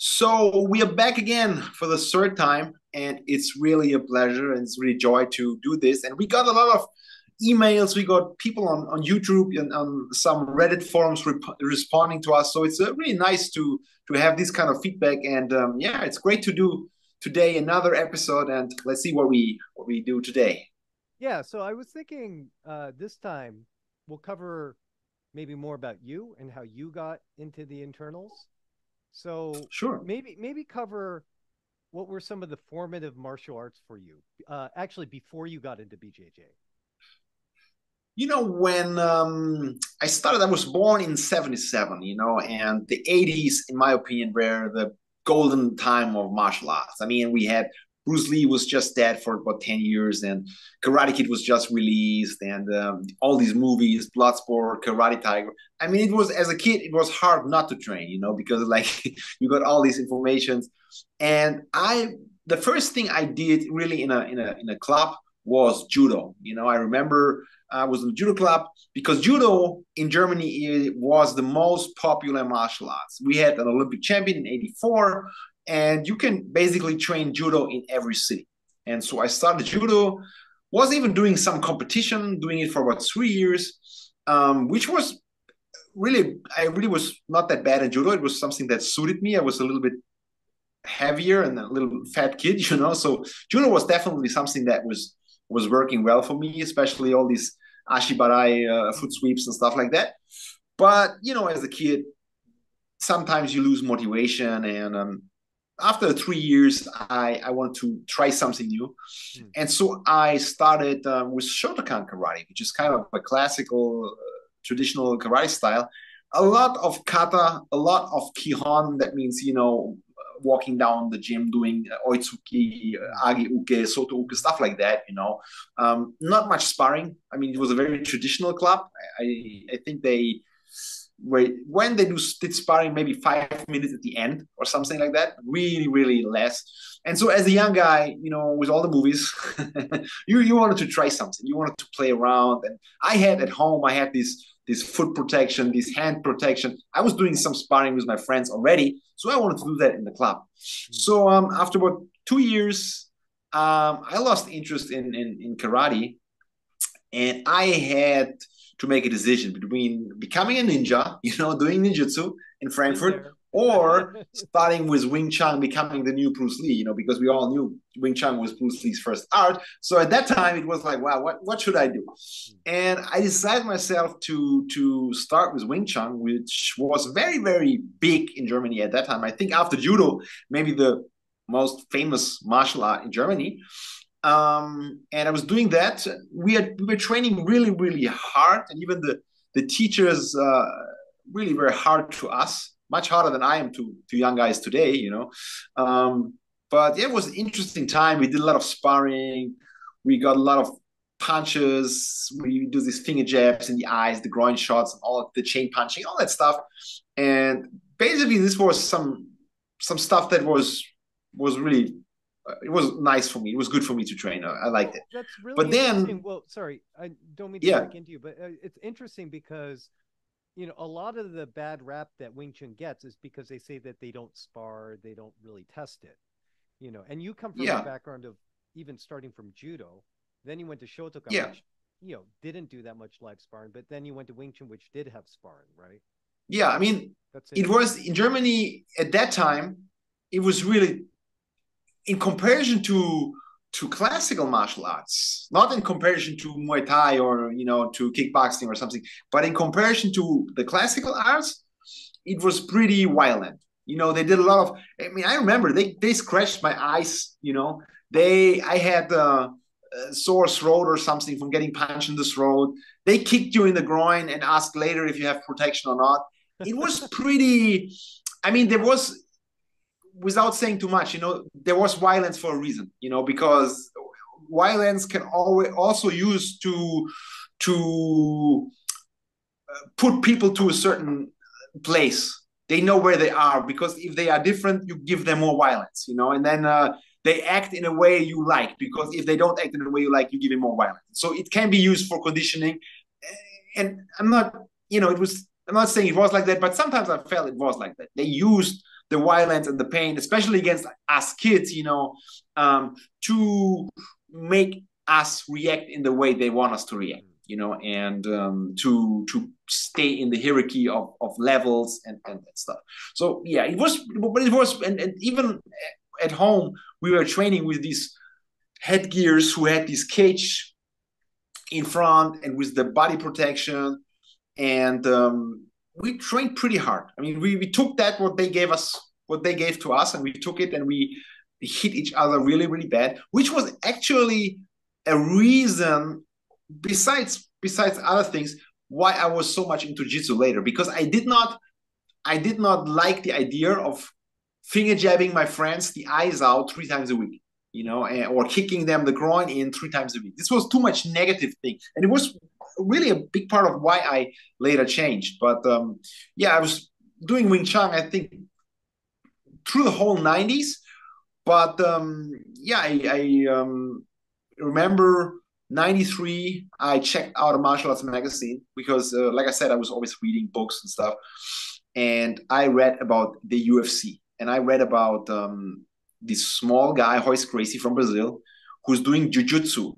So we are back again for the third time, and it's really a pleasure and it's really joy to do this. And we got a lot of emails. We got people on YouTube and on some Reddit forums responding to us. So it's really nice to have this kind of feedback. And yeah, it's great to do today another episode. And let's see what we do today. Yeah, so I was thinking this time we'll cover maybe more about you and how you got into the internals. So Sure. maybe cover what were some of the formative martial arts for you, actually before you got into BJJ. When I started, I was born in 77, and the 80s, in my opinion, were the golden time of martial arts. I mean, we had Bruce Lee was just dead for about 10 years, and Karate Kid was just released, and all these movies, Bloodsport, Karate Tiger. I mean, it was, as a kid, it was hard not to train, because like you got all these informations. And the first thing I did really in a club was judo. I remember I was in the judo club because judo in Germany was the most popular martial arts. We had an Olympic champion in '84, and you can basically train judo in every city. And so I started judo, was even doing some competition, doing it for about 3 years, which was I really was not that bad in judo. It was something that suited me. I was a little bit heavier and a little fat kid, So judo was definitely something that was working well for me, especially all these ashibarai foot sweeps and stuff like that. But as a kid, sometimes you lose motivation, and after 3 years, I wanted to try something new, Hmm. and so I started with Shotokan karate, which is kind of a classical, traditional karate style. A lot of kata, a lot of kihon. That means walking down the gym doing oitsuki, Hmm. agi uke, soto uke, stuff like that. Not much sparring. I mean, it was a very traditional club. I think they when they did sparring maybe 5 minutes at the end or something like that, really really less. And so as a young guy, with all the movies, you wanted to try something, you wanted to play around. And I had at home, I had this foot protection, this hand protection. I was doing some sparring with my friends already, so I wanted to do that in the club. Hmm. So after about 2 years, I lost interest in karate, and I had to make a decision between becoming a ninja, doing ninjutsu in Been Frankfurt, there. or starting with Wing Chun, becoming the new Bruce Lee, because we all knew Wing Chun was Bruce Lee's first art. So at that time, it was like, wow, what should I do? And I decided myself to start with Wing Chun, which was very, very big in Germany at that time. I think after judo, maybe the most famous martial art in Germany. And I was doing that. We were training really really hard, and even the teachers really were hard to us, much harder than I am to young guys today. But yeah, it was an interesting time. We did a lot of sparring. We got a lot of punches. We do these finger jabs in the eyes, the groin shots, and all of the chain punching, all that stuff. And basically, this was some stuff that was really it was nice for me. It was good for me to train. I liked it. Well, that's really But interesting. then, Well, sorry, I don't mean to yeah, break into you, but it's interesting because a lot of the bad rap that Wing Chun gets is because they say that they don't spar, they don't really test it. And you come from a yeah, background of even starting from judo, then you went to Shotokan, yeah, which didn't do that much live sparring, but then you went to Wing Chun, which did have sparring, right? yeah. I mean, That's it was interesting. in Germany at that time. It was really in comparison to classical martial arts, not in comparison to Muay Thai or to kickboxing or something, but in comparison to the classical arts, it was pretty violent. They did a lot of. I mean, I remember they scratched my eyes. I had a sore throat or something from getting punched in the throat. They kicked you in the groin and asked later if you have protection or not. It was pretty. I mean, there was, without saying too much, there was violence for a reason, because violence can always also use to put people to a certain place. They know where they are, because if they are different, you give them more violence, and then they act in a way you like, because if they don't act in a way you like, you give them more violence. So it can be used for conditioning. And I'm not, it was I'm not saying it was like that, but sometimes I felt it was like that. They used the violence and the pain, especially against us kids, to make us react in the way they want us to react, and to stay in the hierarchy of levels and stuff. So yeah, and even at home we were training with these headgears who had this cage in front and with the body protection, and we trained pretty hard. I mean, we took that what they gave to us, and we took it and we hit each other really, really bad, which was actually a reason, besides other things, why I was so much into jiu-jitsu later, because I did not like the idea of finger jabbing my friends the eyes out 3 times a week, or kicking them the groin in 3 times a week. This was too much negative thing, and it was really a big part of why I later changed. But yeah, I was doing Wing Chun, I think, through the whole 90s. But yeah, I remember 93, I checked out a martial arts magazine because, like I said, I was always reading books and stuff. And I read about the UFC. And I read about this small guy, Royce Gracie from Brazil, who's doing jiu-jitsu,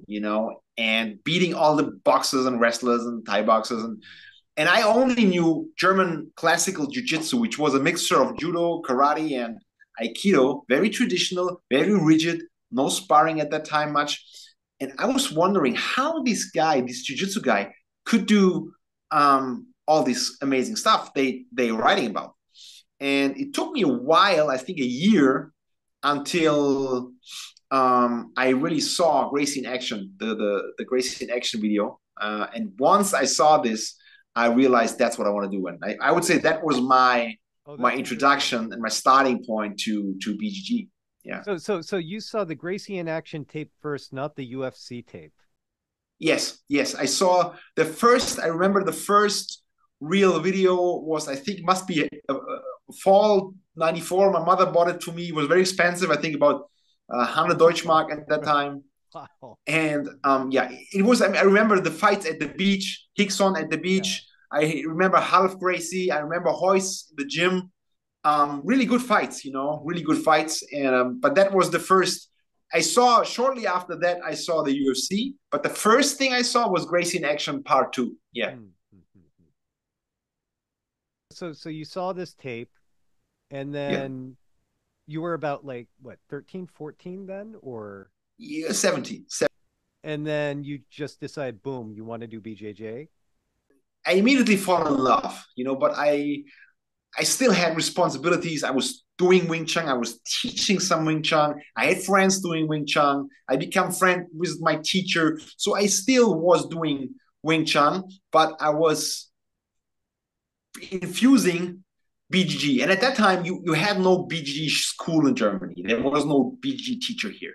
and beating all the boxers and wrestlers and Thai boxers. And I only knew German classical jiu-jitsu, which was a mixture of judo, karate, and aikido, very traditional, very rigid, no sparring at that time much. And I was wondering how this jiu-jitsu guy, could do all this amazing stuff they're writing about. And it took me a while, I think a year, until I really saw Gracie in action, the Gracie in action video. And once I saw this, I realized that's what I want to do. And I would say that was my introduction and my starting point to BJJ. Yeah. So you saw the Gracie in action tape first, not the UFC tape. Yes. I saw I remember the first real video was, I think it must be a fall 94. My mother bought it to me. It was very expensive. I think about 100 Deutschmark at that time. Wow. And yeah, it was, I remember the fights at the beach, Hickson at the beach. Yeah. I remember Half Gracie. I remember Royce in the gym. Really good fights, really good fights. And but that was the first I saw. Shortly after that, I saw the UFC. But the first thing I saw was Gracie in action part 2. Yeah. Mm-hmm. So you saw this tape, and then you were about like what, 13, 14 then, or 17. And then you just decide, boom, you want to do BJJ. I immediately fall in love, but I still had responsibilities. I was doing Wing Chun. I was teaching some Wing Chun. I had friends doing Wing Chun. I became friend with my teacher. So I still was doing Wing Chun, but I was infusing BJJ. And at that time, you had no BJJ school in Germany. There was no BJJ teacher here.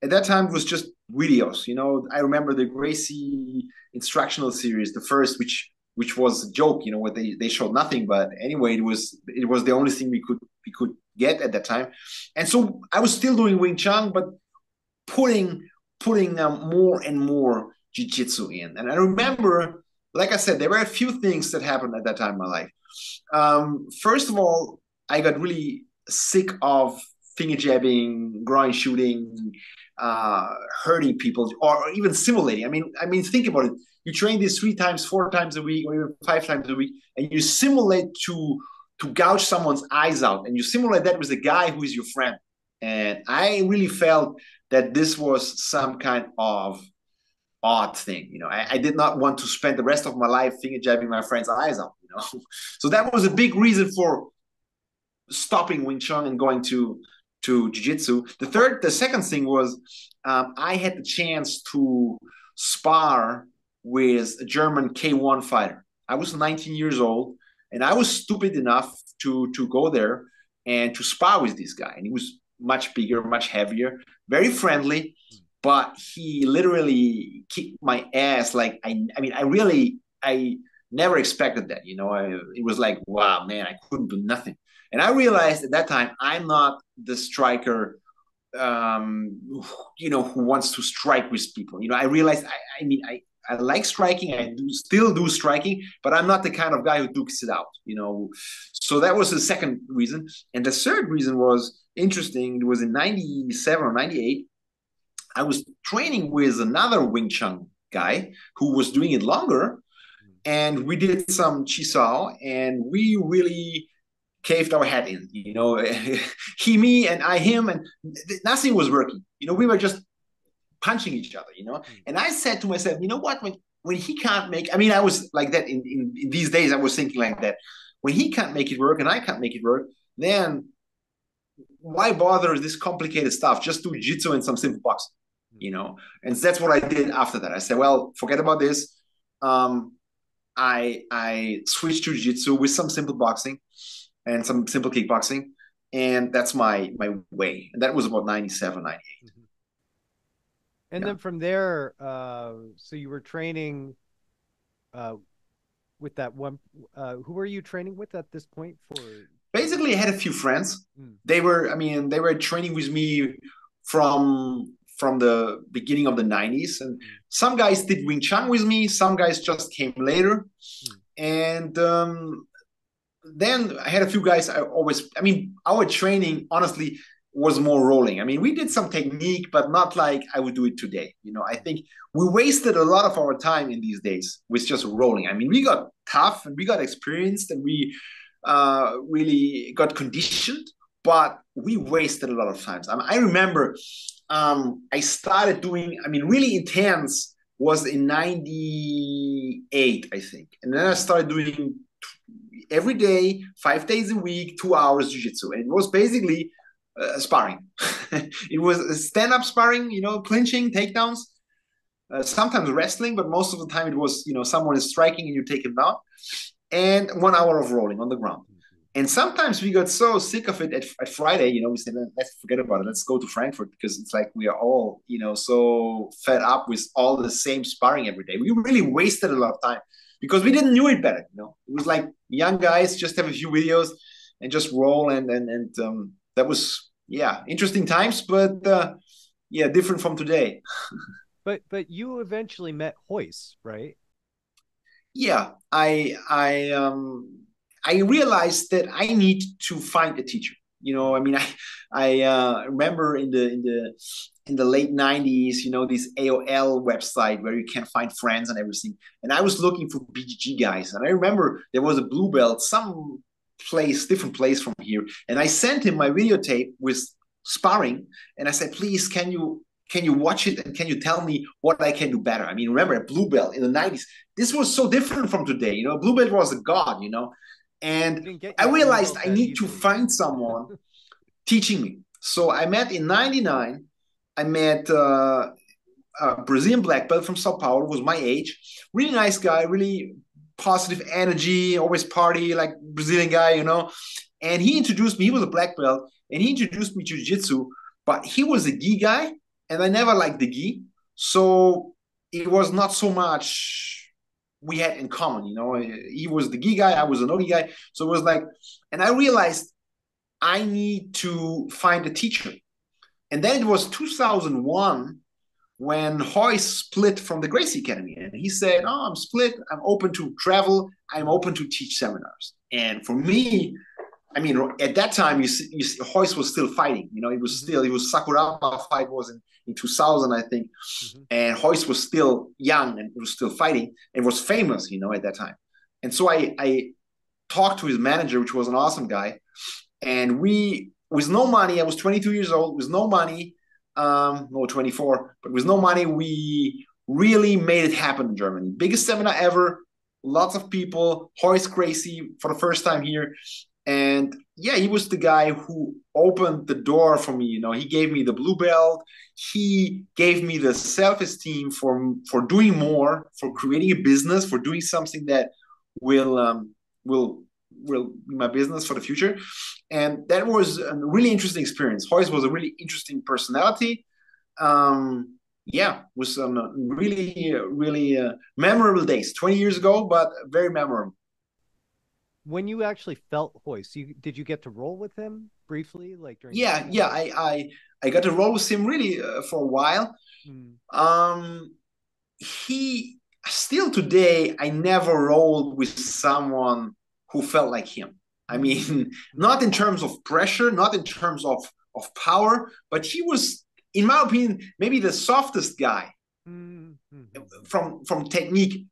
At that time, it was just videos. I remember the Gracie instructional series, the first, which was a joke, where they showed nothing. But anyway, it was the only thing we could get at that time. And so I was still doing Wing Chun, but putting more and more jiu-jitsu in. And I remember, like I said, there were a few things that happened at that time in my life. First of all, I got really sick of finger jabbing, groin shooting, hurting people, or even simulating. I mean, think about it. You train this 3 times, 4 times a week, or even 5 times a week, and you simulate to gouge someone's eyes out, and you simulate that with a guy who is your friend. And I really felt that this was some kind of odd thing. I did not want to spend the rest of my life finger jabbing my friend's eyes out. So that was a big reason for stopping Wing Chun and going to jiu-jitsu. The second thing was I had the chance to spar with a German K1 fighter. I was 19 years old, and I was stupid enough to go there and to spar with this guy. And he was much bigger, much heavier, very friendly, but he literally kicked my ass. Like, I never expected that. It was like, wow, man, I couldn't do nothing. And I realized at that time, I'm not the striker, who wants to strike with people. I realized, I like striking. I still do striking, but I'm not the kind of guy who dukes it out, you know. So that was the second reason. And the third reason was interesting. It was in 97 or 98. I was training with another Wing Chun guy who was doing it longer. And we did some Chisao, and we really caved our head in, you know. He, me, and I, him, and nothing was working. You know, we were just punching each other, you know. And I said to myself, you know what? When he can't make, I mean, I was like that in these days. I was thinking like that. When he can't make it work and I can't make it work, then why bother this complicated stuff? Just do jiu-jitsu and some simple boxing, you know. And that's what I did after that. I said, well, forget about this. I switched to jiu-jitsu with some simple boxing and some simple kickboxing, and that's my way. And that was about 97, 98. Mm-hmm. And then from there, so you were training with that one. Who were you training with at this point? For basically, I had a few friends. They were training with me from the beginning of the 90s, and some guys did Wing Chun with me. Some guys just came later, and then I had a few guys. Our training honestly was more rolling. I mean, we did some technique, but not like I would do it today. You know, I think we wasted a lot of our time in these days with just rolling. I mean, we got tough and we got experienced and we really got conditioned, but we wasted a lot of times. I remember I started doing, really intense was in 98, I think. And then I started doing every day, 5 days a week, 2 hours jiu-jitsu. And it was basically sparring. It was stand-up sparring, you know, clinching, takedowns, sometimes wrestling, but most of the time it was, you know, someone is striking and you take him down, and 1 hour of rolling on the ground. And sometimes we got so sick of it at Friday, you know, we said, let's forget about it. Let's go to Frankfurt, because it's like we are all, you know, so fed up with all the same sparring every day. We really wasted a lot of time because we didn't know it better, you know. It was like young guys just have a few videos and just roll, and that was, yeah, interesting times, but yeah, different from today. But you eventually met Royce, right? Yeah, I realized that I need to find a teacher. You know, I remember in the late 90s, you know, this AOL website where you can find friends and everything. And I was looking for BJJ guys. And I remember there was a blue belt, some place, different place from here. And I sent him my videotape with sparring. And I said, please, can you watch it and can you tell me what I can do better? I mean, remember a blue belt in the 90s, this was so different from today. You know, blue belt was a god, you know. And I realized I need to find someone teaching me. So I met in 99, I met a Brazilian black belt from Sao Paulo, was my age. Really nice guy, really positive energy, always party, like Brazilian guy, you know. And he introduced me, he was a black belt, and he introduced me to jiu-jitsu, but he was a gi guy, and I never liked the gi. So it was not so much we had in common, you know. He was the gi guy, I was a no gi guy. So it was like, and I realized I need to find a teacher. And then it was 2001 when Royce split from the Gracie Academy. And he said, oh, I'm split, I'm open to travel, I'm open to teach seminars. And for me, I mean, at that time, you see, Royce was still fighting. You know, it was Sakuraba fight was in 2000, I think. And Royce was still young and was still fighting and was famous, you know, at that time. And so I talked to his manager, which was an awesome guy. And we, with no money, I was 22 years old, with no money, no, 24, but with no money, we really made it happen in Germany. Biggest seminar ever, lots of people, Royce Gracie for the first time here. And yeah, he was the guy who opened the door for me. You know, he gave me the blue belt. He gave me the self-esteem for doing more, for creating a business, for doing something that will be my business for the future. And that was a really interesting experience. Royce was a really interesting personality. Yeah, with some really memorable days. 20 years ago, but very memorable. When you actually felt Royce, did you get to roll with him briefly, like during? Yeah, I got to roll with him really for a while. He still today, I never rolled with someone who felt like him. I mean, not in terms of pressure, not in terms of power, but he was, in my opinion, maybe the softest guy from technique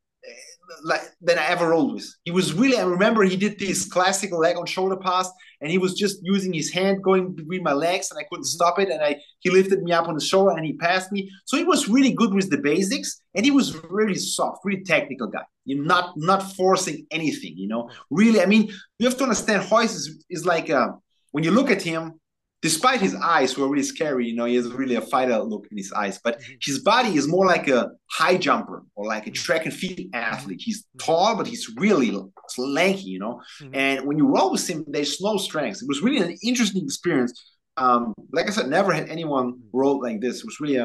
like that I ever rolled with. He was really, I remember he did this classical leg on shoulder pass, and he was just using his hand going between my legs, and I couldn't stop it. And he lifted me up on the shoulder and he passed me. So he was really good with the basics, and he was really soft, really technical guy. You're not forcing anything, Really, I mean, you have to understand Royce is like when you look at him, despite his eyes who are really scary, he has really a fighter look in his eyes, but his body is more like a high jumper or like a track and field athlete. He's tall, but he's really lanky, And when you roll with him, there's no strength. It was really an interesting experience. Like I said, never had anyone roll like this. It was really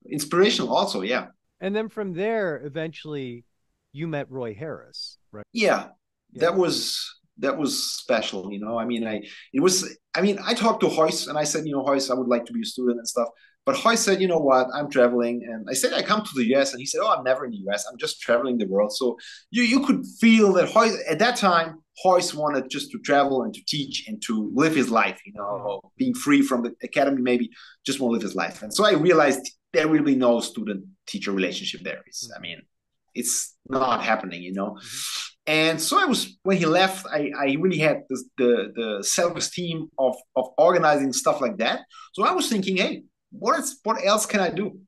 inspirational also, yeah. And then from there, eventually you met Roy Harris, right? Yeah. That was special, I mean, I talked to Royce and I said, Royce, I would like to be a student and stuff. But Royce said, you know what, I'm traveling. And I said, I come to the US. And he said, oh, I'm never in the US. I'm just traveling the world. So you could feel that Royce, at that time, Royce wanted just to travel and to teach and to live his life, being free from the academy, maybe just want to live his life. And so I realized there will be no student-teacher relationship there. It's not happening, And so when he left, I really had the self-esteem of organizing stuff like that. So I was thinking, hey, what else can I do?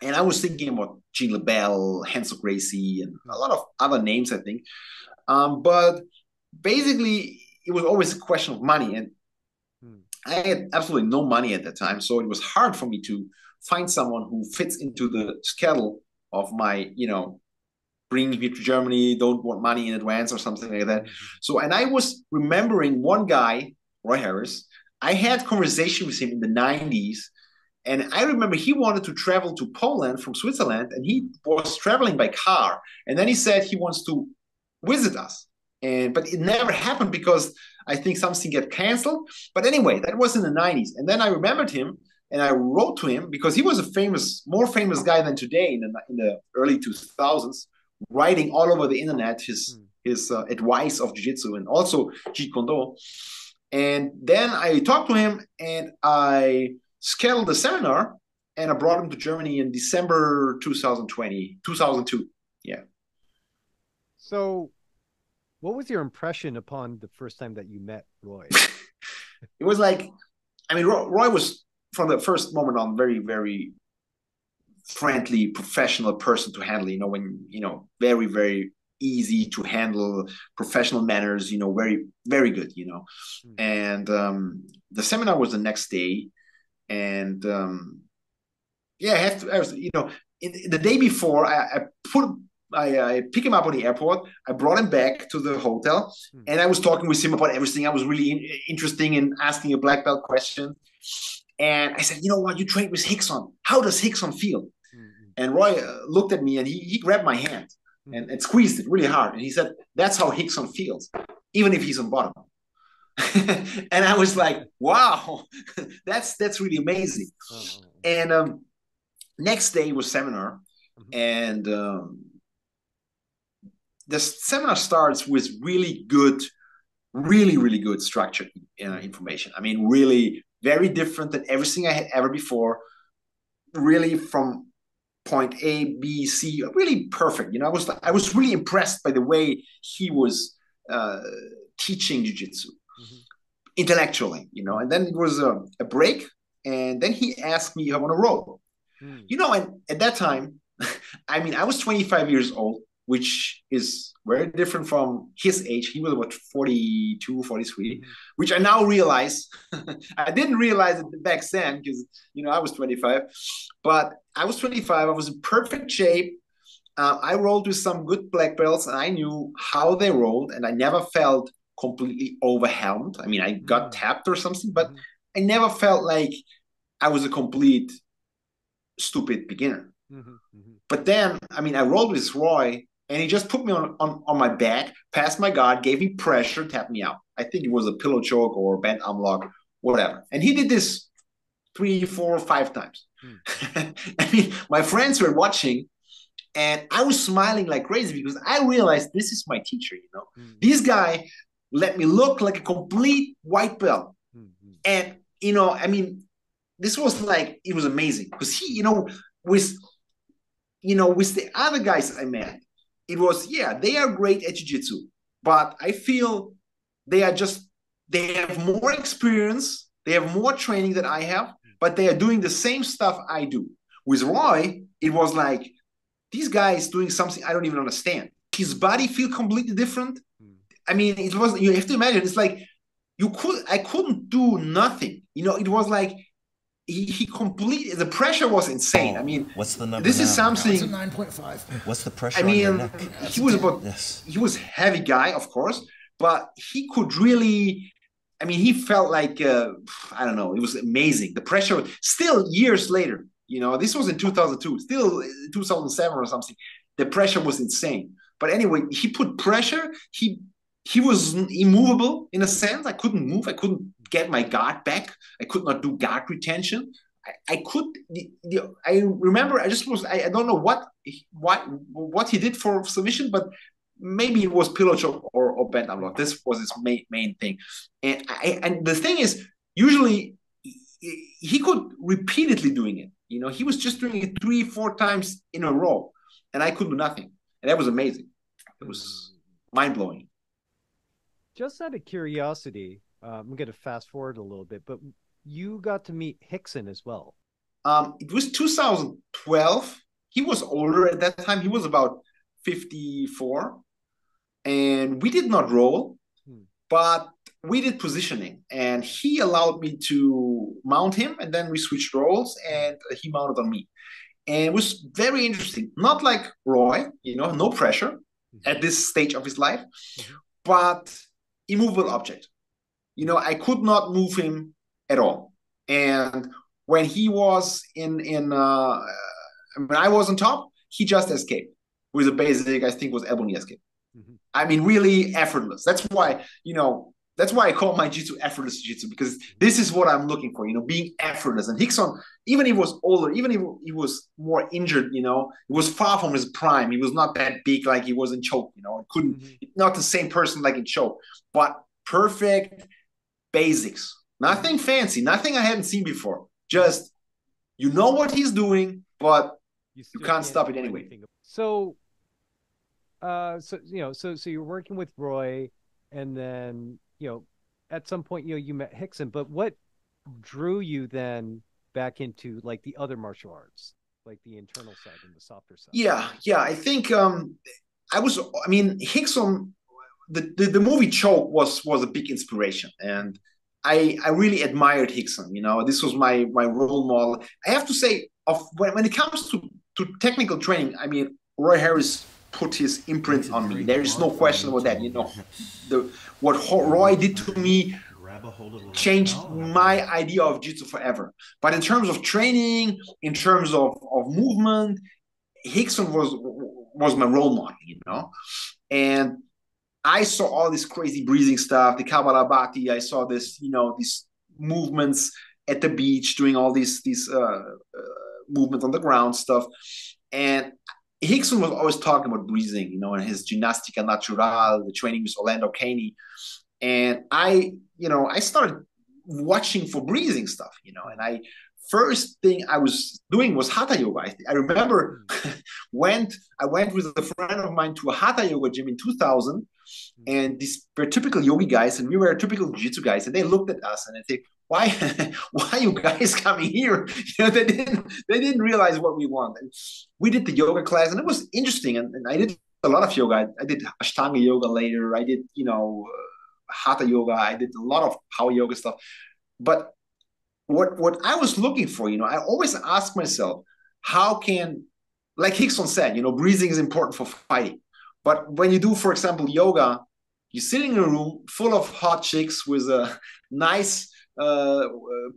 And I was thinking about Gene LeBell, Hansel Gracie, and a lot of other names, I think. But basically, it was always a question of money. And I had absolutely no money at that time. So it was hard for me to find someone who fits into the schedule of my, bringing me to Germany, don't want money in advance or something like that. So, and I was remembering one guy, Roy Harris. I had conversation with him in the 90s. And I remember he wanted to travel to Poland from Switzerland, and he was traveling by car. And then he said he wants to visit us. But it never happened because I think something got canceled. But anyway, that was in the 90s. And then I remembered him and I wrote to him because he was more famous guy than today in the early 2000s. Writing all over the internet his advice of jiu-jitsu and also Jeet Kune Do. And then I talked to him and I scheduled a seminar and I brought him to Germany in December 2002. Yeah. So what was your impression upon the first time that you met Roy? It was like, Roy was from the first moment on very, very friendly, professional person to handle, very, very easy to handle, professional manners, very, very good, And the seminar was the next day. And the day before, I picked him up on the airport. I brought him back to the hotel, and I was talking with him about everything. I was really interested in asking a black belt question. And I said, you know what, you trained with Rickson. How does Rickson feel? And Roy looked at me and he grabbed my hand and squeezed it really hard. And he said, that's how Rickson feels, even if he's on bottom. And I was like, wow, that's really amazing. And next day was seminar. And the seminar starts with really good, really, really good structured information. Really very different than everything I had ever before. Really from point A, B, C, really perfect. I was really impressed by the way he was teaching jiu-jitsu intellectually, and then it was a break. And then he asked me if I want to roll, and at that time, I was 25 years old, which is very different from his age. He was about 42, 43, which I now realize. I didn't realize it back then because, I was 25. But I was 25. I was in perfect shape. I rolled with some good black belts, and I knew how they rolled, and I never felt completely overwhelmed. I got tapped or something, but I never felt like I was a complete stupid beginner. But then, I rolled with Roy, and he just put me on my back, passed my guard, gave me pressure, tapped me out. I think it was a pillow choke or bent arm lock, whatever. And he did this 3, 4, 5 times. My friends were watching, And I was smiling like crazy because I realized this is my teacher, you know. Mm-hmm. This guy let me look like a complete white belt. Mm-hmm. And, you know, I mean, this was like, it was amazing because he, you know, with the other guys I met, it was, yeah, they are great at jiu-jitsu, but I feel they are just, they have more experience, they have more training than I have, but they are doing the same stuff I do. With Roy, it was like, these guys doing something I don't even understand. His body feel completely different. I mean, it was, you have to imagine, it's like, I couldn't do nothing. You know, it was like, he completely, the pressure was insane. I mean, what's the number this now? is something. It's a 9.5. What's the pressure I on your mean, neck? he was about, Yes. he was heavy guy, of course, but he could really, I mean, he felt like, I don't know, it was amazing. The pressure, still years later, you know, this was in 2002, still 2007 or something. The pressure was insane. But anyway, he put pressure. He was immovable in a sense. I couldn't move. I couldn't get my guard back. I could not do guard retention. I could. I remember. I just was. I don't know what he did for submission, but maybe it was pillow choke or bent arm lock. This was his main thing. And the thing is, usually he could repeatedly doing it. You know, he was just doing it 3-4 times in a row, and I could do nothing. And that was amazing. It was mind blowing. Just out of curiosity, I'm going to fast forward a little bit, but you got to meet Rickson as well. It was 2012. He was older at that time. He was about 54. And we did not roll, but we did positioning. And he allowed me to mount him, and then we switched roles, and he mounted on me. And it was very interesting. Not like Roy, you know, no pressure at this stage of his life, but immovable object. You know, I could not move him at all. And when he was when I was on top, he just escaped with a basic, I think, was elbow knee escape. I mean, really effortless. That's why I call my jiu-jitsu effortless jiu-jitsu, because this is what I'm looking for, you know, being effortless. And Rickson, even if he was older, even if he was more injured, you know, he was far from his prime. He was not that big like he was in choke, you know, not the same person like in choke, but perfect basics. Nothing fancy, nothing I hadn't seen before. Just, you know what he's doing, but you can't stop it anyway. So you're working with Roy, and then, you know, at some point, you know, you met Rickson, but what drew you then back into like the other martial arts, like the internal side and the softer side? Yeah. I think Rickson, the movie Choke was a big inspiration, and I really admired Rickson. You know, this was my role model. I have to say, when it comes to technical training, I mean, Roy Harris put his imprint on me. There is no question about that. You know, what Roy did to me changed my idea of jiu-jitsu forever. But in terms of training, in terms of movement, Rickson was my role model, you know. And I saw all this crazy breathing stuff, the Kabalabati. I saw this, you know, these movements at the beach, doing all these movements on the ground stuff. And Rickson was always talking about breathing, you know, and his Gymnastica Natural, the training with Orlando Caney. And I started watching for breathing stuff, you know, and first thing I was doing was Hatha Yoga. I remember I went with a friend of mine to a Hatha Yoga gym in 2000, and these were typical yogi guys, and we were typical jiu-jitsu guys, and they looked at us and they said, why are you guys coming here? You know, they didn't realize what we want. And we did the yoga class, and it was interesting. And I did a lot of yoga. I did Ashtanga yoga later. I did, you know, Hatha yoga. I did a lot of power yoga stuff. But what I was looking for, you know, I always ask myself, how can, like Rickson said, you know, breathing is important for fighting. But when you do, for example, yoga, you're sitting in a room full of hot chicks with a nice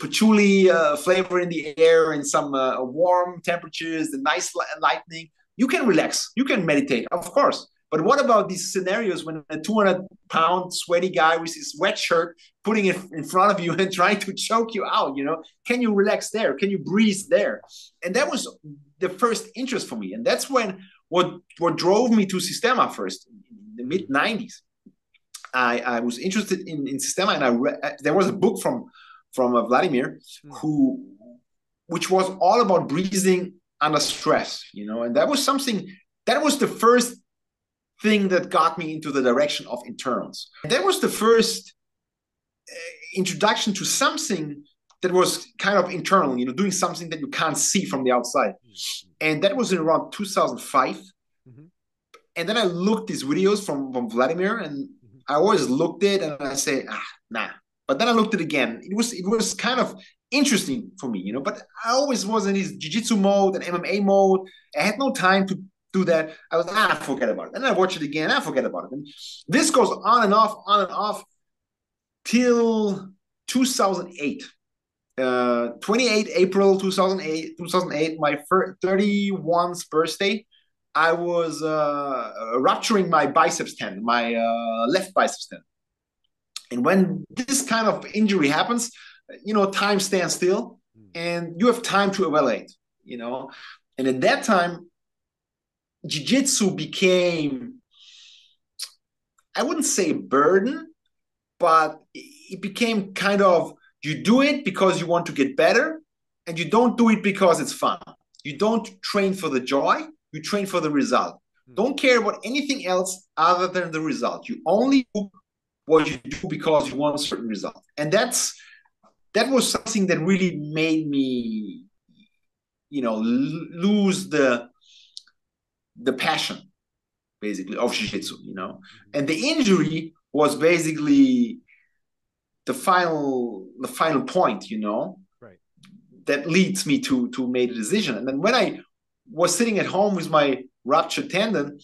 patchouli flavor in the air and some warm temperatures, the nice lightning. You can relax, you can meditate, of course. But what about these scenarios when a 200-pound sweaty guy with his sweatshirt putting it in front of you and trying to choke you out, you know? Can you relax there? Can you breathe there? And that was the first interest for me. And that's when what drove me to Sistema first in the mid '90s. I was interested in Sistema, and there was a book from Vladimir which was all about breathing under stress, and that was something that was the first thing that got me into the direction of internals. That was the first introduction to something that was kind of internal, doing something that you can't see from the outside. And that was in around 2005. Mm-hmm. And then I looked these videos from Vladimir, and I always looked it and I say, nah. But then I looked it again. It was kind of interesting for me, but I always was in this jiu-jitsu mode and MMA mode. I had no time to do that. I was, forget about it. And I watch it again, I forget about it. And this goes on and off till 2008. 28 April 2008, my 31st birthday, I was rupturing my biceps tendon, my left biceps tendon. And when this kind of injury happens, time stands still and you have time to evaluate, And at that time, jiu-jitsu became, I wouldn't say a burden, but it became kind of, you do it because you want to get better, and you don't do it because it's fun. You don't train for the joy, you train for the result. Don't care about anything else other than the result. You only do what you do because you want a certain result. And that was something that really made me, lose the passion, basically, of jiu-jitsu, And the injury was basically the final point, right, that leads me to make a decision. And then when I was sitting at home with my ruptured tendon,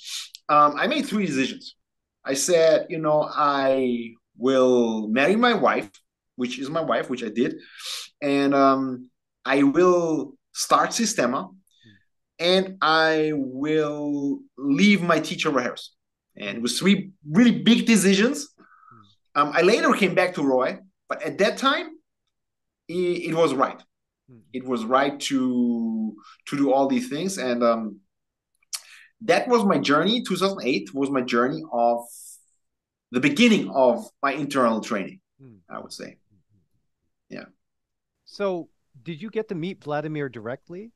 I made 3 decisions. I said, I will marry my wife, which is my wife, which I did, and I will start Sistema, and I will leave my teacher, Roy Harris. And it was 3 really big decisions. I later came back to Roy, but at that time, it was right. It was right to do all these things. And that was my journey. 2008 was my journey of the beginning of my internal training, I would say. Yeah. So did you get to meet Vladimir directly?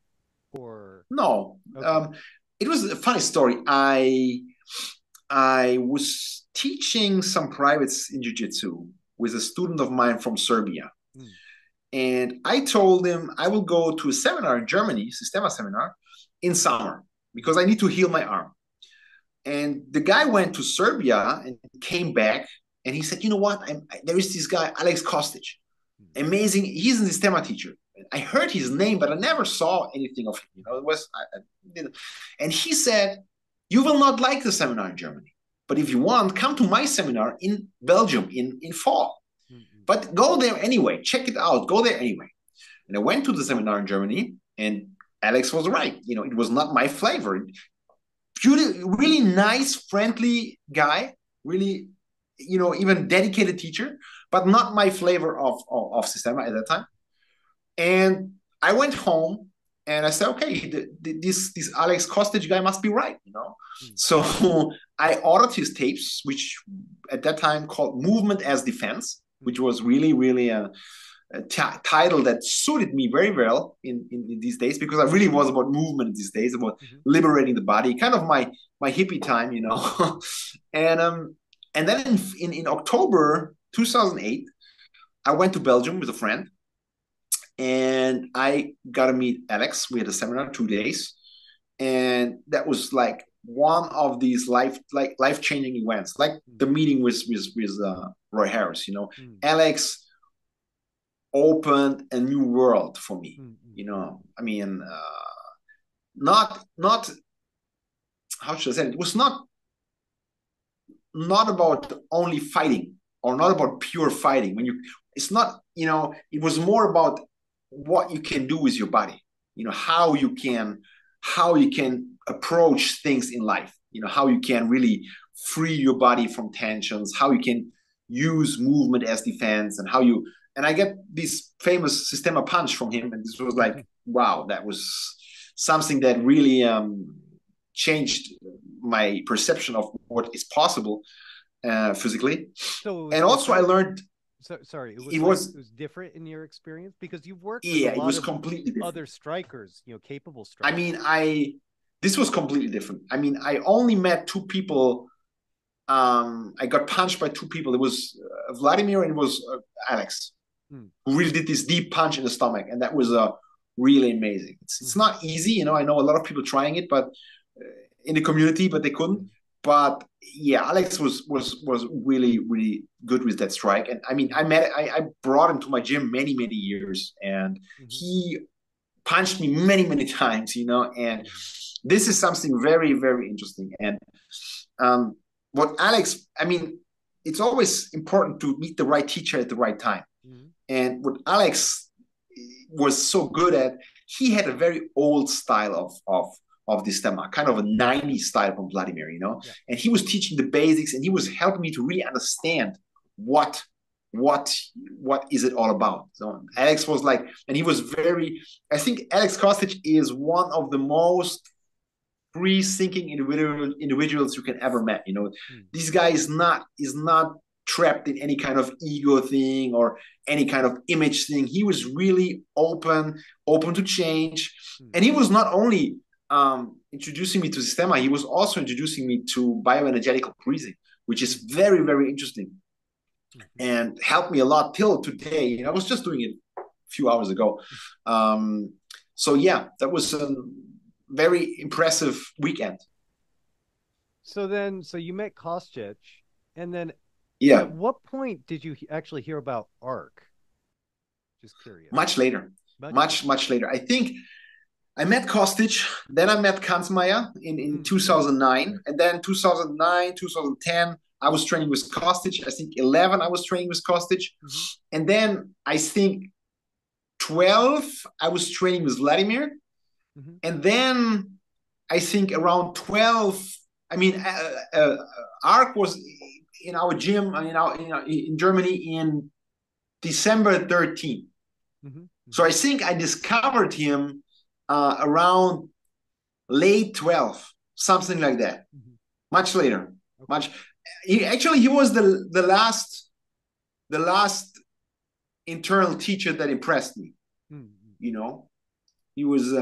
Or no? Okay. It was a funny story. I was teaching some privates in jiu-jitsu with a student of mine from Serbia. And I told him I will go to a seminar in Germany, Sistema seminar, in summer, because I need to heal my arm. And the guy went to Serbia and came back, and he said, you know what? There is this guy, Alex Kostic. Amazing. He's a Sistema teacher. I heard his name, but I never saw anything of him. It was, and he said, you will not like the seminar in Germany, but if you want, come to my seminar in Belgium in fall. But go there anyway, check it out, go there anyway. And I went to the seminar in Germany, and Alex was right. It was not my flavor. Really nice, friendly guy, really, even dedicated teacher, but not my flavor of Sistema at that time. And I went home and I said, okay, this Alex Kostic guy must be right, So I ordered his tapes, which at that time called Movement as Defense, which was really, really a title that suited me very well in these days, because I really was about movement these days, about liberating the body, kind of my hippie time, And then in October 2008, I went to Belgium with a friend. And I got to meet Alex. We had a seminar 2 days, and that was like one of these life-changing events, like the meeting with Roy Harris. Alex opened a new world for me. I mean, not how should I say it? It was not about only fighting, or not about pure fighting. It's not, it was more about what you can do with your body, how you can approach things in life, how you can really free your body from tensions, how you can use movement as defense, and I get this famous Sistema punch from him, and this was like, wow, that was something that really changed my perception of what is possible physically. So it was And also I different. learned So sorry, it it was like was it was different in your experience because you've worked with a yeah, it lot was of completely different. other strikers, capable I strikers. mean, I this was completely different. I mean, I only met two people. I got punched by two people. It was Vladimir and it was Alex, Mm, who really did this deep punch in the stomach, and that was mm, really amazing. It's mm, not easy, you know. I know a lot of people trying it, but in the community, but they couldn't. mm, But yeah, Alex was really good with that strike, and I mean, I brought him to my gym many years, and mm, he punched me many times, you know. And mm, this is something very interesting. And um, what Alex, I mean, it's always important to meet the right teacher at the right time. mm, And what Alex was so good at, he had a very old style of the stemma, kind of a 90s style from Vladimir, you know. yeah. And he was teaching the basics, and he was helping me to really understand what what what is it all about. So Alex was like, and he was very. I think Alex Kostic is one of the most free thinking individuals you can ever met. You know, Mm, this guy is not trapped in any kind of ego thing or any kind of image thing. He was really open to change, mm, and he was not only introducing me to Systema, he was also introducing me to bioenergetical breathing, which is mm, very interesting mm, and helped me a lot till today. You know, I was just doing it a few hours ago. Um, so yeah, that was a very impressive weekend. so you met Kostic, and then Yeah, at what point did you actually hear about ARC? Just curious. much later, Much later. much later. I think I met Kostic, then I met Kanzmeier in Mm, right. 2009, Right. and then 2009, 2010, I was training with Kostic. I think 11, I was training with Kostic, Mm-hmm, and then I think 12, I was training with Vladimir, mm-hmm, and then I think around 12, I mean, Ark was in our gym in Germany in December 13th. mm-hmm, So mm-hmm, I think I discovered him around late 12, something like that. mm-hmm. Much later. Okay. Much he was the last internal teacher that impressed me, Mm-hmm, you know. He was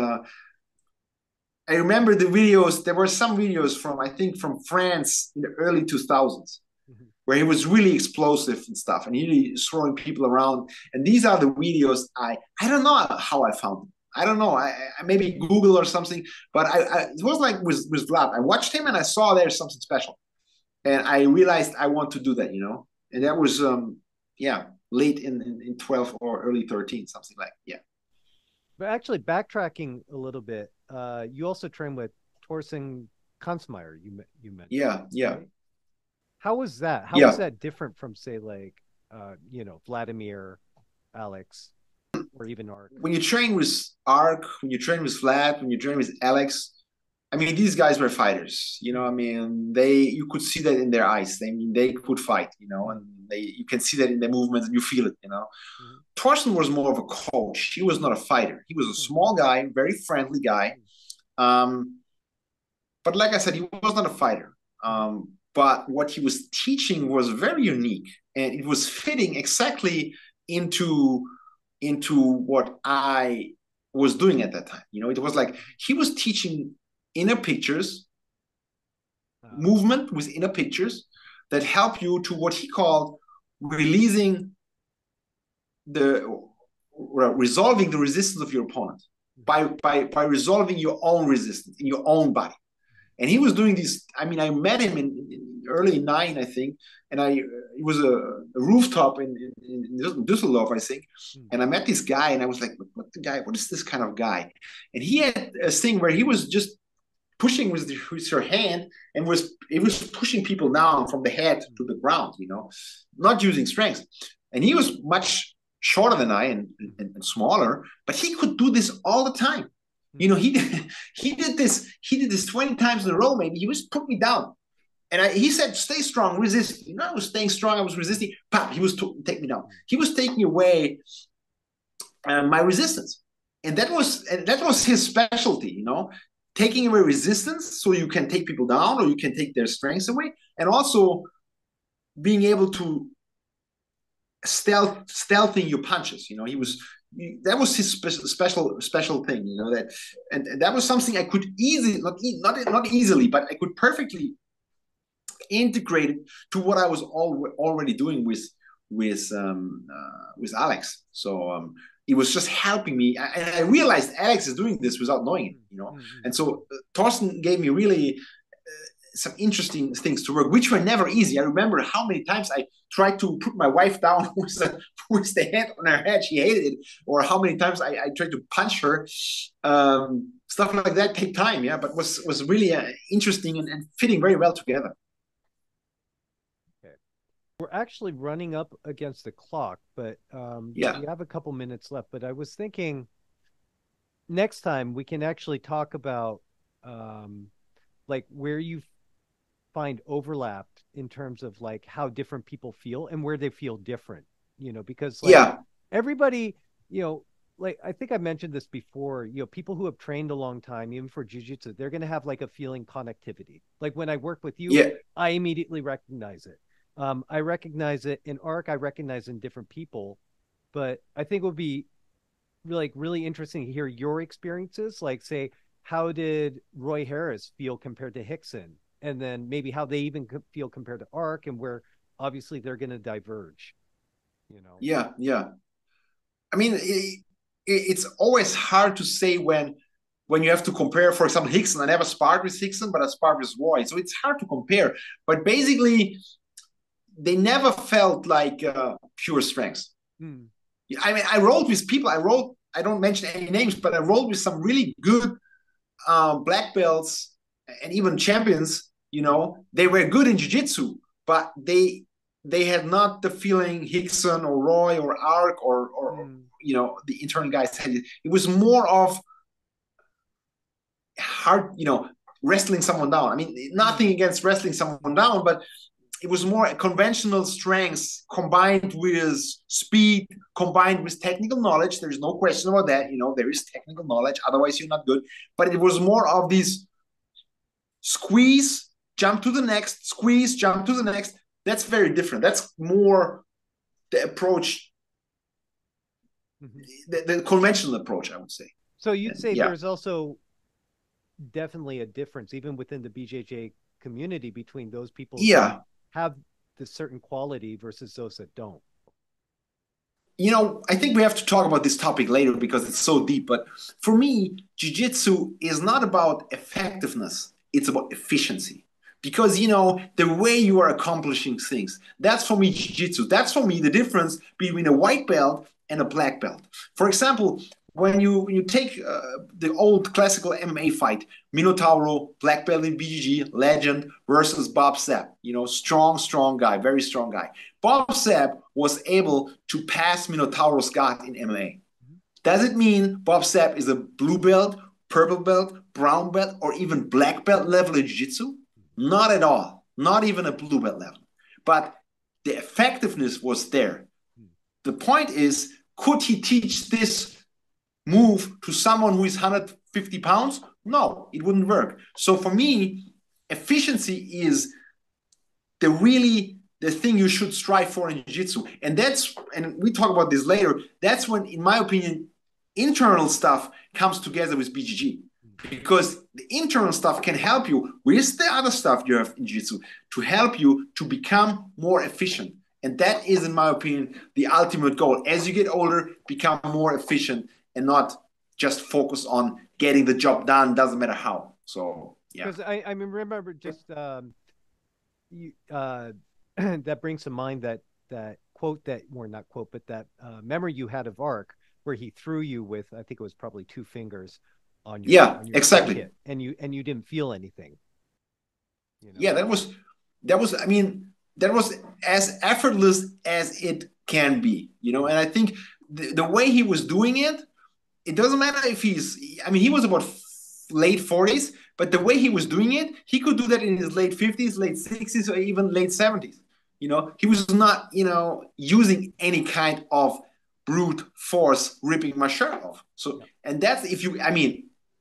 I remember the videos. There were some videos from I think from France in the early 2000s mm-hmm, where he was really explosive and stuff, and he was throwing people around. And these are the videos I don't know how I found them. I don't know. I maybe Google or something, but it was like with Vlad. I watched him and I saw there's something special, and I realized I want to do that, you know. And that mm-hmm. was yeah, late in 12 or early 13, something like yeah. But actually, backtracking a little bit, you also trained with Torsten Kanzmeier, you mentioned, Yeah, yeah, right? How was that? How was yeah. that different from, say, like, Vladimir, Alex, or even Ark? When you train with Ark, when you train with Vlad, when you train with Alex, I mean, these guys were fighters. You know, I Mm, mean, you could see that in their eyes. I mean, they could fight. You know, mm, and you can see that in their movements, and you feel it. You know, mm, Thorsten was more of a coach. He was not a fighter. He was a mm, small guy, very friendly guy. mm, Um, but like I said, he was not a fighter. mm, But what he was teaching was very unique, and it was fitting exactly into what I was doing at that time. You know, it was like he was teaching inner pictures, uh, movement with inner pictures that help you to what he called releasing the resolving the resistance of your opponent mhm, by resolving your own resistance in your own body. And he was doing this. I mean, I met him in early nine, I think, and it was a rooftop in Düsseldorf, I think. mm, And I met this guy, and I was like, "What the guy? What is this kind of guy?" And he had a thing where he was just pushing with her hand, and it was pushing people down from the head mm, to the ground, you know, not using strength. And he was much shorter than I and smaller, but he could do this all the time. mm, You know, he did this 20 times in a row, maybe. He was put me down. And he said, stay strong, resist. You know, I was staying strong, I was resisting. Pop, he was take me down. mm, He was taking away my resistance. And that was his specialty, you know, taking away resistance so you can take people down or you can take their strengths away, and also being able to stealthing your punches. He was that was his special thing. That and that was something I could easily not easily, but I could perfectly integrate it to what I was already doing with Alex. So it was just helping me. And I realized Alex is doing this without knowing it. And so Thorsten gave me really some interesting things to work, which were never easy. I remember how many times I tried to put my wife down with the hand on her head. She hated it. Or how many times I tried to punch her. Stuff like that take time, yeah, but was really interesting and fitting very well together. Okay. We're actually running up against the clock, but we have a couple minutes left. But I was thinking next time we can actually talk about like where you find overlap in terms of like how different people feel and where they feel different, because like everybody, like I think I mentioned this before, people who have trained a long time, even for jiu-jitsu, they're going to have like a feeling connectivity. Like when I work with you, I immediately recognize it. I recognize it in ARC, I recognize in different people, but I think it would be really interesting to hear your experiences. Like say, how did Roy Harris feel compared to Rickson? And then maybe how they even feel compared to ARC, and where obviously they're going to diverge, Yeah. I mean, it's always hard to say when you have to compare. For example, Rickson, I never sparred with Rickson, but I sparred with Roy. So it's hard to compare. But basically, they never felt like pure strengths. I mean, I rolled with people. I don't mention any names, but I rolled with some really good black belts and even champions. They were good in jiu-jitsu, but they had not the feeling Rickson or Roy or ARC or the internal guys had. It was more of hard, wrestling someone down. I mean, nothing against wrestling someone down, but it was more conventional strengths combined with speed, combined with technical knowledge. There's no question about that. There is technical knowledge. Otherwise, you're not good. But it was more of these squeeze, jump to the next, squeeze, jump to the next. That's very different. That's more the approach, the conventional approach, I would say. So you'd say there's also definitely a difference, even within the BJJ community, between those people who have the certain quality versus those that don't. I think we have to talk about this topic later because it's so deep. But for me, jiu-jitsu is not about effectiveness. It's about efficiency. Because, the way you are accomplishing things, that's for me jiu-jitsu. That's for me the difference between a white belt and a black belt. For example, when you take the old classical MMA fight, Minotauro, black belt in BJJ, legend, versus Bob Sapp, strong guy, very strong guy. Bob Sapp was able to pass Minotauro's guard in MMA. Does it mean Bob Sapp is a blue belt, purple belt, brown belt, or even black belt level in jiu-jitsu? Not at all. Not even a blue belt level. But the effectiveness was there. The point is, could he teach this move to someone who is 150 pounds? No, it wouldn't work. So for me, efficiency is the thing you should strive for in jiu-jitsu. And we talk about this later, that's when, in my opinion, internal stuff comes together with BJJ. Because the internal stuff can help you with the other stuff you have in jiu-jitsu to help you to become more efficient. And that is, in my opinion, the ultimate goal. As you get older, become more efficient and not just focus on getting the job done, doesn't matter how. So, yeah. Because I remember just that brings to mind that quote not quote, but that memory you had of ARC where he threw you with, I think it was probably 2 fingers on your, on your exactly. Kit, and you didn't feel anything. Yeah, that was, I mean, that was as effortless as it can be, and I think the way he was doing it, it doesn't matter if he was about late 40s, but the way he was doing it, he could do that in his late 50s, late 60s, or even late 70s. He was not, using any kind of brute force ripping my shirt off. So, and that's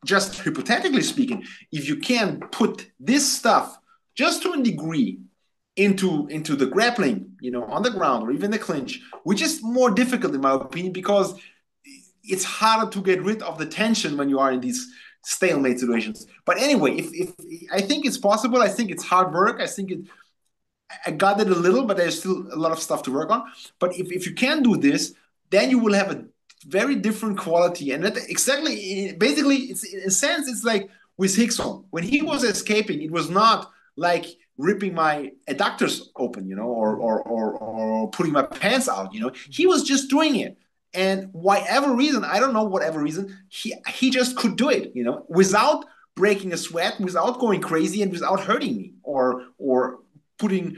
just hypothetically speaking, if you can put this stuff just to a degree into the grappling, on the ground or even the clinch, which is more difficult in my opinion because it's harder to get rid of the tension when you are in these stalemate situations. But anyway, if I think it's possible, I think it's hard work. I got it a little, but there's still a lot of stuff to work on. But if you can do this, then you will have a very different quality. And that exactly, basically, it's in a sense, it's like with Rickson. When he was escaping, it was not like ripping my adductors open, or putting my pants out, He was just doing it. And whatever reason, I don't know whatever reason, he just could do it, without breaking a sweat, without going crazy, and without hurting me or putting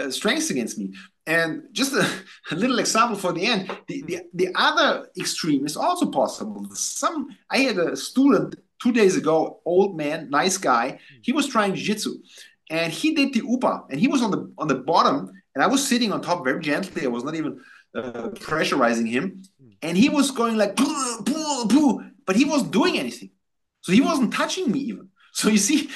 strengths against me. And just a little example for the end, the other extreme is also possible. I had a student 2 days ago, old man, nice guy. He was trying jiu-jitsu, and he did the upa, and he was on the bottom, and I was sitting on top very gently. I was not even pressurizing him, and he was going like, boo, boo, boo, but he wasn't doing anything. So he wasn't touching me even. So you see,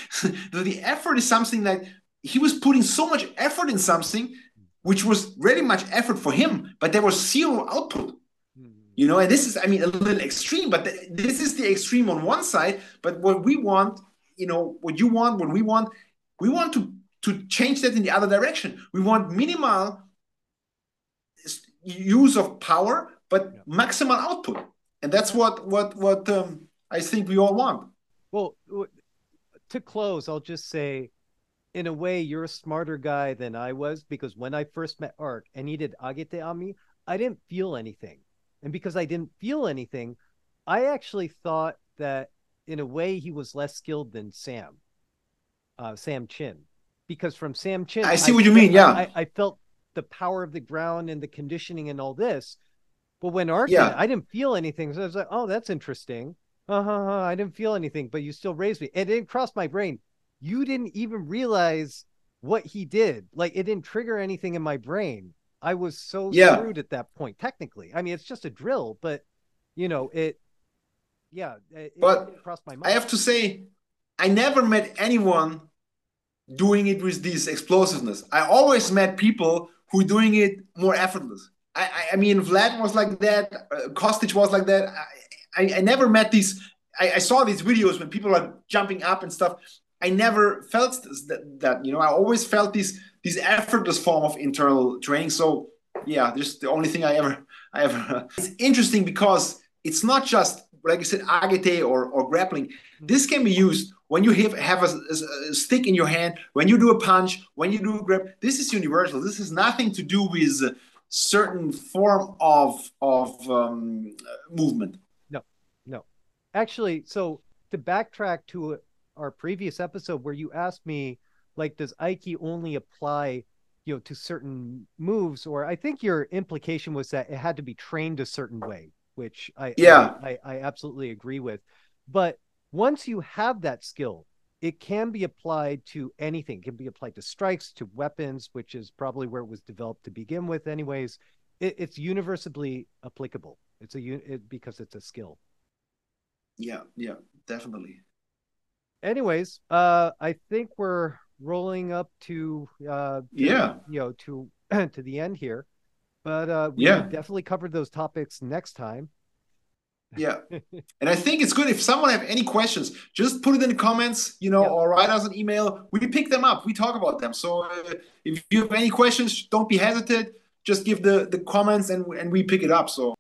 the effort is something that he was putting so much effort in something which was very much effort for him, but there was zero output. And this is, a little extreme, but this is the extreme on one side. But what we want, what you want, what we want to change that in the other direction. We want minimal use of power, but maximal output. And that's what I think we all want. Well, to close, I'll just say, in a way, you're a smarter guy than I was, because when I first met Ark and he did Agite on me, I didn't feel anything. And because I didn't feel anything, I actually thought that in a way he was less skilled than Sam Chin. Because from Sam Chin, I see what you mean, yeah. I felt the power of the ground and the conditioning and all this. But when Ark did, I didn't feel anything. So I was like, oh, that's interesting. I didn't feel anything, but you still raised me. It didn't cross my brain. You didn't even realize what he did. Like, it didn't trigger anything in my brain. I was so screwed at that point, technically. It's just a drill, but it crossed my mind. I have to say, I never met anyone doing it with this explosiveness. I always met people who doing it more effortless. Vlad was like that. Kostic was like that. I never met these. I saw these videos when people are jumping up and stuff. I never felt that I always felt this effortless form of internal training. So yeah, just the only thing I ever. It's interesting because it's not just, like you said, agite or grappling. This can be used when you have a stick in your hand, when you do a punch, when you do a grab. This is universal. This has nothing to do with a certain form of movement. No. Actually, so to backtrack to our previous episode where you asked me, like, does Aiki only apply, to certain moves? Or I think your implication was that it had to be trained a certain way, which I absolutely agree with. But once you have that skill, it can be applied to anything. It can be applied to strikes, to weapons, which is probably where it was developed to begin with anyways. It's universally applicable. Because it's a skill. Yeah, definitely. Anyways, I think we're rolling up to to the end here, but we definitely covered those topics next time. Yeah, and I think it's good if someone have any questions, just put it in the comments, or write us an email. We pick them up, we talk about them. So if you have any questions, don't be hesitant. Just give the comments and we pick it up. So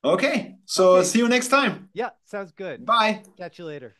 okay, see you next time. Yeah, sounds good. Bye. Catch you later.